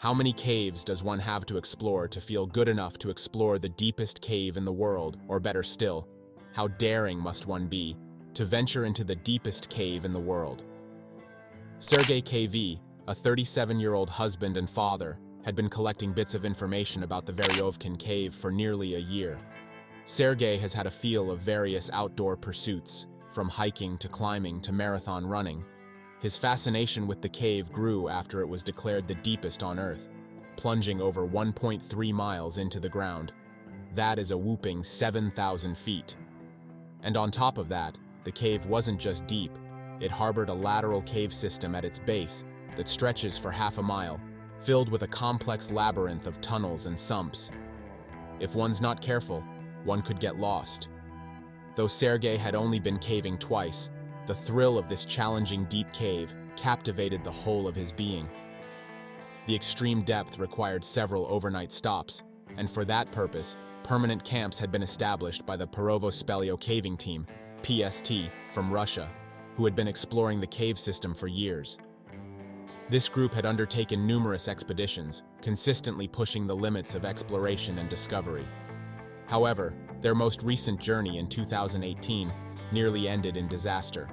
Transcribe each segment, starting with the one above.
How many caves does one have to explore to feel good enough to explore the deepest cave in the world, or better still, how daring must one be to venture into the deepest cave in the world? Sergei KV, a 37-year-old husband and father, had been collecting bits of information about the Veryovkina cave for nearly a year. Sergei has had a feel of various outdoor pursuits, from hiking to climbing to marathon running. His fascination with the cave grew after it was declared the deepest on Earth, plunging over 1.3 miles into the ground. That is a whopping 7,000 feet. And on top of that, the cave wasn't just deep, it harbored a lateral cave system at its base that stretches for half a mile, filled with a complex labyrinth of tunnels and sumps. If one's not careful, one could get lost. Though Sergei had only been caving twice, the thrill of this challenging deep cave captivated the whole of his being. The extreme depth required several overnight stops, and for that purpose, permanent camps had been established by the Veryovkina caving team, PST, from Russia, who had been exploring the cave system for years. This group had undertaken numerous expeditions, consistently pushing the limits of exploration and discovery. However, their most recent journey in 2018 nearly ended in disaster.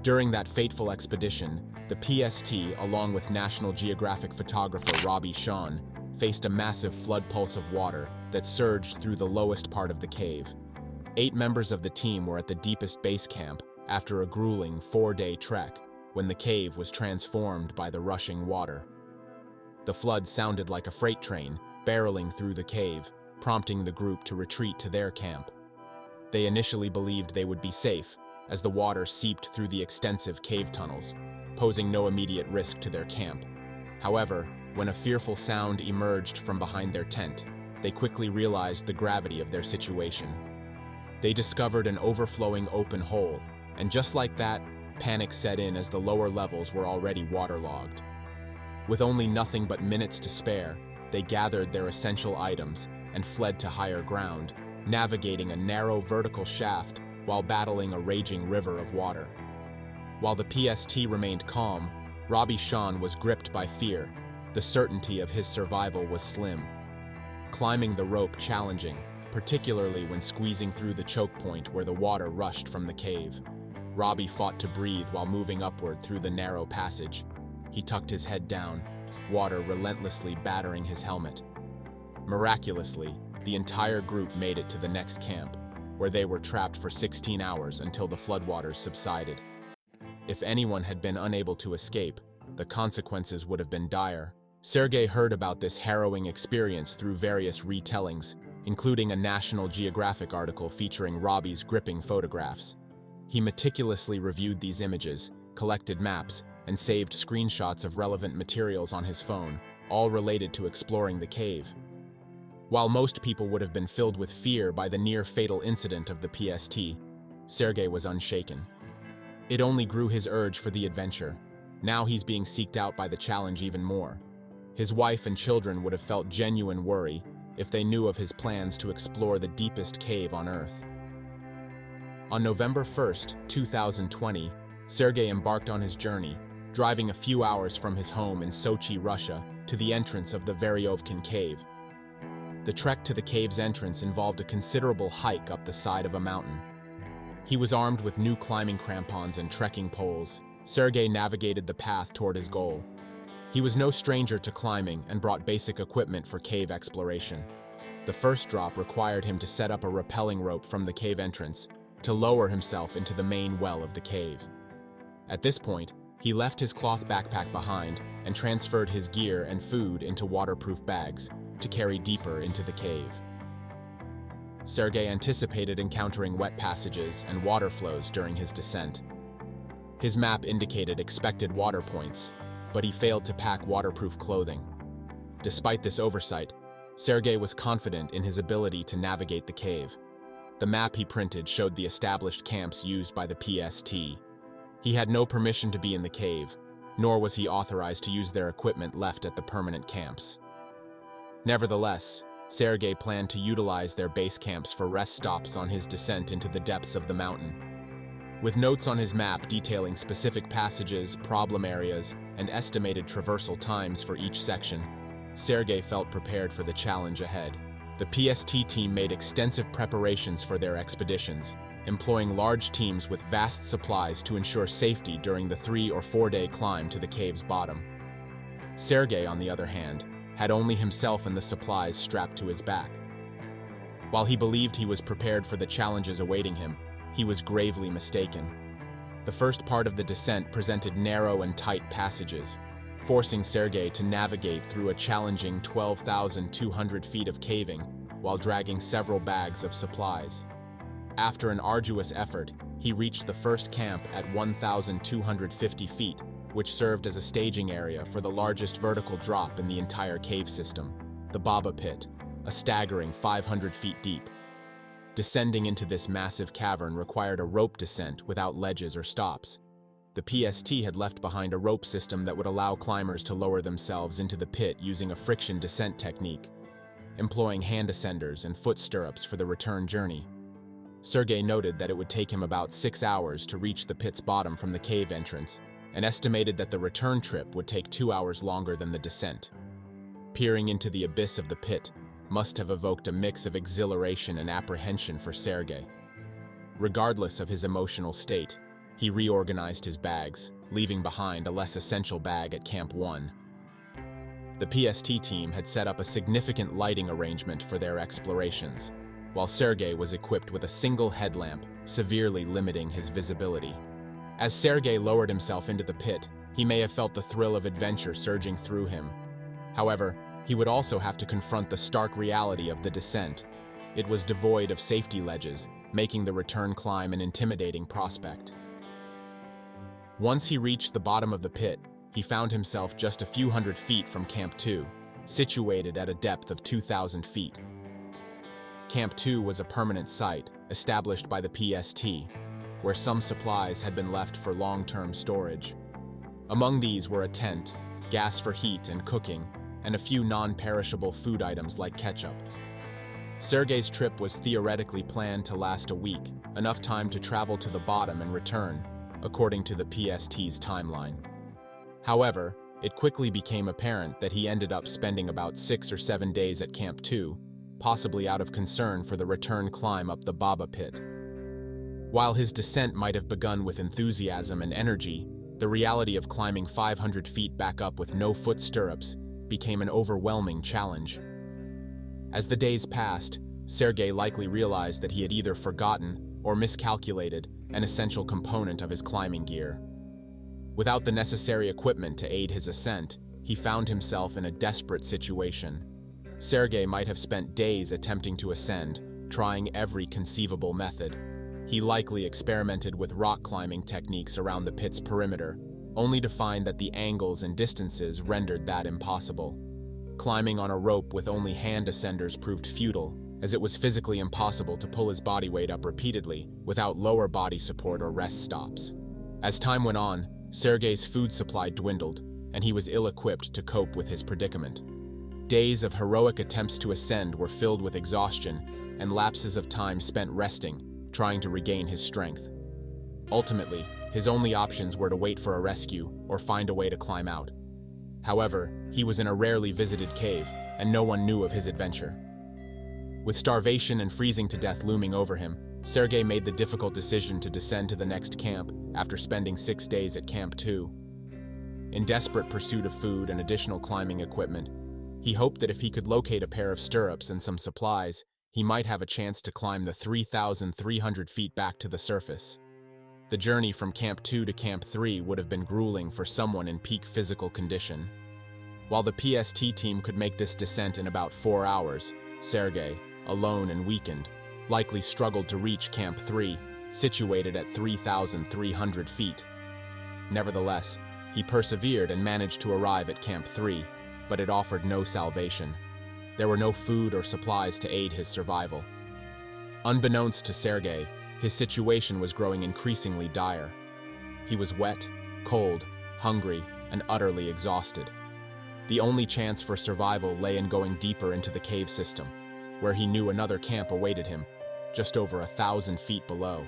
During that fateful expedition, the PST, along with National Geographic photographer Robbie Shawn, faced a massive flood pulse of water that surged through the lowest part of the cave. 8 members of the team were at the deepest base camp after a grueling 4-day trek when the cave was transformed by the rushing water. The flood sounded like a freight train barreling through the cave, prompting the group to retreat to their camp. They initially believed they would be safe, as the water seeped through the extensive cave tunnels, posing no immediate risk to their camp. However, when a fearful sound emerged from behind their tent, they quickly realized the gravity of their situation. They discovered an overflowing open hole, and just like that, panic set in as the lower levels were already waterlogged. With only nothing but minutes to spare, they gathered their essential items and fled to higher ground, navigating a narrow vertical shaft while battling a raging river of water. While the PST remained calm, Robbie Shawn was gripped by fear. The certainty of his survival was slim. Climbing the rope challenging, particularly when squeezing through the choke point where the water rushed from the cave. Robbie fought to breathe while moving upward through the narrow passage. He tucked his head down, water relentlessly battering his helmet. Miraculously, the entire group made it to the next camp, where they were trapped for 16 hours until the floodwaters subsided. If anyone had been unable to escape, the consequences would have been dire. Sergei heard about this harrowing experience through various retellings, including a National Geographic article featuring Robbie's gripping photographs. He meticulously reviewed these images, collected maps, and saved screenshots of relevant materials on his phone, all related to exploring the cave. While most people would have been filled with fear by the near-fatal incident of the PST, Sergei was unshaken. It only grew his urge for the adventure. Now he's being seeked out by the challenge even more. His wife and children would have felt genuine worry if they knew of his plans to explore the deepest cave on Earth. On November 1st, 2020, Sergei embarked on his journey, driving a few hours from his home in Sochi, Russia, to the entrance of the Veryovkina cave. The trek to the cave's entrance involved a considerable hike up the side of a mountain. He was armed with new climbing crampons and trekking poles. Sergei navigated the path toward his goal. He was no stranger to climbing and brought basic equipment for cave exploration. The first drop required him to set up a rappelling rope from the cave entrance to lower himself into the main well of the cave. At this point, he left his cloth backpack behind and transferred his gear and food into waterproof bags to carry deeper into the cave. Sergei anticipated encountering wet passages and water flows during his descent. His map indicated expected water points, but he failed to pack waterproof clothing. Despite this oversight, Sergei was confident in his ability to navigate the cave. The map he printed showed the established camps used by the PST. He had no permission to be in the cave, nor was he authorized to use their equipment left at the permanent camps. Nevertheless, Sergei planned to utilize their base camps for rest stops on his descent into the depths of the mountain. With notes on his map detailing specific passages, problem areas, and estimated traversal times for each section, Sergei felt prepared for the challenge ahead. The PST team made extensive preparations for their expeditions, employing large teams with vast supplies to ensure safety during the 3- or 4-day climb to the cave's bottom. Sergei, on the other hand, had only himself and the supplies strapped to his back. While he believed he was prepared for the challenges awaiting him, he was gravely mistaken. The first part of the descent presented narrow and tight passages, forcing Sergei to navigate through a challenging 12,200 feet of caving while dragging several bags of supplies. After an arduous effort, he reached the first camp at 1,250 feet, which served as a staging area for the largest vertical drop in the entire cave system, the Baba Pit, a staggering 500 feet deep. Descending into this massive cavern required a rope descent without ledges or stops. The PST had left behind a rope system that would allow climbers to lower themselves into the pit using a friction descent technique, employing hand ascenders and foot stirrups for the return journey. Sergei noted that it would take him about 6 hours to reach the pit's bottom from the cave entrance, and estimated that the return trip would take 2 hours longer than the descent. Peering into the abyss of the pit must have evoked a mix of exhilaration and apprehension for Sergei. Regardless of his emotional state, he reorganized his bags, leaving behind a less essential bag at Camp 1. The PST team had set up a significant lighting arrangement for their explorations, while Sergei was equipped with a single headlamp, severely limiting his visibility. As Sergei lowered himself into the pit, he may have felt the thrill of adventure surging through him. However, he would also have to confront the stark reality of the descent. It was devoid of safety ledges, making the return climb an intimidating prospect. Once he reached the bottom of the pit, he found himself just a few hundred feet from Camp 2, situated at a depth of 2,000 feet. Camp 2 was a permanent site, established by the PST, where some supplies had been left for long-term storage. Among these were a tent, gas for heat and cooking, and a few non-perishable food items like ketchup. Sergei's trip was theoretically planned to last a week, enough time to travel to the bottom and return, according to the PST's timeline. However, it quickly became apparent that he ended up spending about 6 or 7 days at Camp 2, possibly out of concern for the return climb up the Baba Pit. While his descent might have begun with enthusiasm and energy, the reality of climbing 500 feet back up with no foot stirrups became an overwhelming challenge. As the days passed, Sergei likely realized that he had either forgotten or miscalculated an essential component of his climbing gear. Without the necessary equipment to aid his ascent, he found himself in a desperate situation. Sergei might have spent days attempting to ascend, trying every conceivable method. He likely experimented with rock climbing techniques around the pit's perimeter, only to find that the angles and distances rendered that impossible. Climbing on a rope with only hand ascenders proved futile, as it was physically impossible to pull his body weight up repeatedly without lower body support or rest stops. As time went on, Sergei's food supply dwindled, and he was ill-equipped to cope with his predicament. Days of heroic attempts to ascend were filled with exhaustion and lapses of time spent resting, trying to regain his strength. Ultimately, his only options were to wait for a rescue or find a way to climb out. However, he was in a rarely visited cave, and no one knew of his adventure. With starvation and freezing to death looming over him, Sergei made the difficult decision to descend to the next camp after spending 6 days at Camp 2. In desperate pursuit of food and additional climbing equipment, he hoped that if he could locate a pair of stirrups and some supplies, he might have a chance to climb the 3,300 feet back to the surface. The journey from Camp 2 to Camp 3 would have been grueling for someone in peak physical condition. While the PST team could make this descent in about 4 hours, Sergei, alone and weakened, likely struggled to reach Camp 3, situated at 3,300 feet. Nevertheless, he persevered and managed to arrive at Camp 3, but it offered no salvation. There were no food or supplies to aid his survival. Unbeknownst to Sergei, his situation was growing increasingly dire. He was wet, cold, hungry, and utterly exhausted. The only chance for survival lay in going deeper into the cave system, where he knew another camp awaited him, just over 1,000 feet below.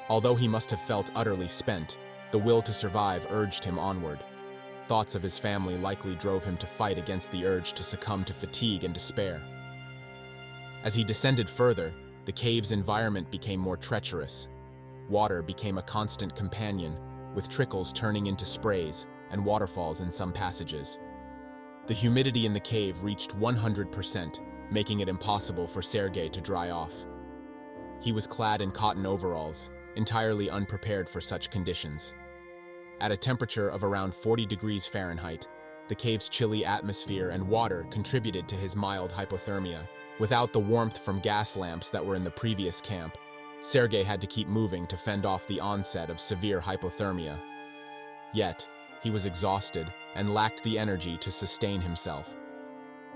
Although he must have felt utterly spent, the will to survive urged him onward. Thoughts of his family likely drove him to fight against the urge to succumb to fatigue and despair. As he descended further, the cave's environment became more treacherous. Water became a constant companion, with trickles turning into sprays and waterfalls in some passages. The humidity in the cave reached 100%, making it impossible for Sergei to dry off. He was clad in cotton overalls, entirely unprepared for such conditions. At a temperature of around 40 degrees Fahrenheit, the cave's chilly atmosphere and water contributed to his mild hypothermia. Without the warmth from gas lamps that were in the previous camp, Sergei had to keep moving to fend off the onset of severe hypothermia. Yet, he was exhausted and lacked the energy to sustain himself.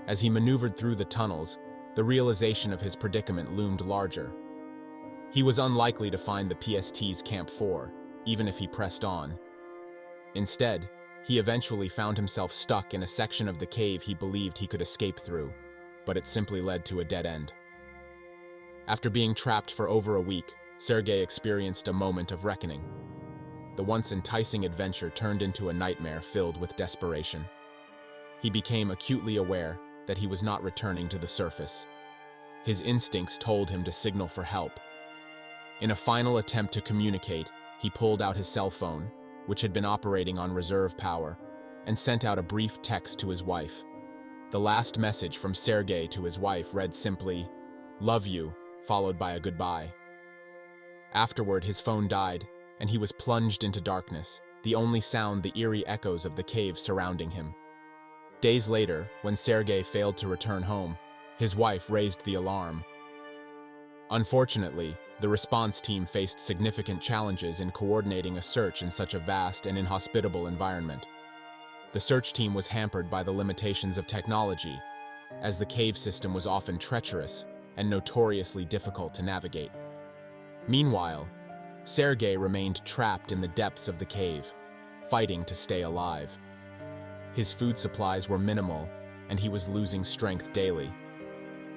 As he maneuvered through the tunnels, the realization of his predicament loomed larger. He was unlikely to find the PST's Camp 4, even if he pressed on. Instead, he eventually found himself stuck in a section of the cave he believed he could escape through, but it simply led to a dead end. After being trapped for over a week, Sergei experienced a moment of reckoning. The once enticing adventure turned into a nightmare filled with desperation. He became acutely aware that he was not returning to the surface. His instincts told him to signal for help. In a final attempt to communicate, he pulled out his cell phone, which had been operating on reserve power, and sent out a brief text to his wife. The last message from Sergei to his wife read simply, "Love you," followed by a goodbye. Afterward, his phone died, and he was plunged into darkness, the only sound the eerie echoes of the cave surrounding him. Days later, when Sergei failed to return home, his wife raised the alarm. Unfortunately, the response team faced significant challenges in coordinating a search in such a vast and inhospitable environment. The search team was hampered by the limitations of technology, as the cave system was often treacherous and notoriously difficult to navigate. Meanwhile, Sergei remained trapped in the depths of the cave, fighting to stay alive. His food supplies were minimal, and he was losing strength daily.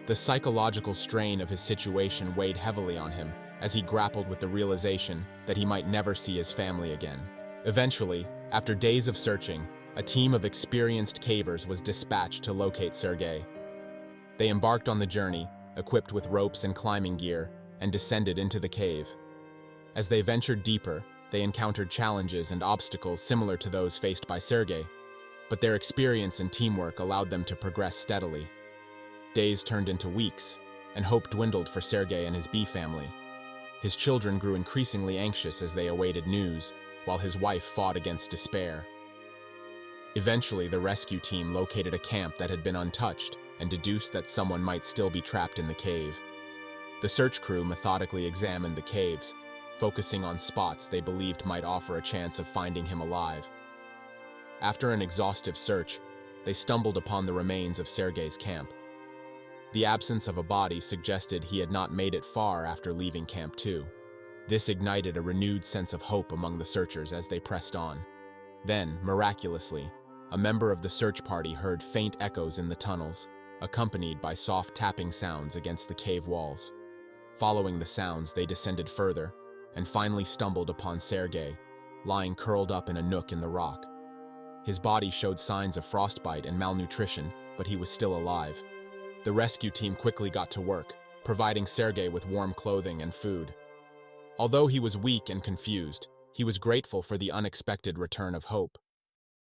The psychological strain of his situation weighed heavily on him as he grappled with the realization that he might never see his family again. Eventually, after days of searching, a team of experienced cavers was dispatched to locate Sergei. They embarked on the journey, equipped with ropes and climbing gear, and descended into the cave. As they ventured deeper, they encountered challenges and obstacles similar to those faced by Sergei, but their experience and teamwork allowed them to progress steadily. Days turned into weeks, and hope dwindled for Sergei and his bee family. His children grew increasingly anxious as they awaited news, while his wife fought against despair. Eventually, the rescue team located a camp that had been untouched and deduced that someone might still be trapped in the cave. The search crew methodically examined the caves, focusing on spots they believed might offer a chance of finding him alive. After an exhaustive search, they stumbled upon the remains of Sergei's camp. The absence of a body suggested he had not made it far after leaving Camp 2. This ignited a renewed sense of hope among the searchers as they pressed on. Then, miraculously, a member of the search party heard faint echoes in the tunnels, accompanied by soft tapping sounds against the cave walls. Following the sounds, they descended further, and finally stumbled upon Sergei, lying curled up in a nook in the rock. His body showed signs of frostbite and malnutrition, but he was still alive. The rescue team quickly got to work, providing Sergei with warm clothing and food. Although he was weak and confused, he was grateful for the unexpected return of hope.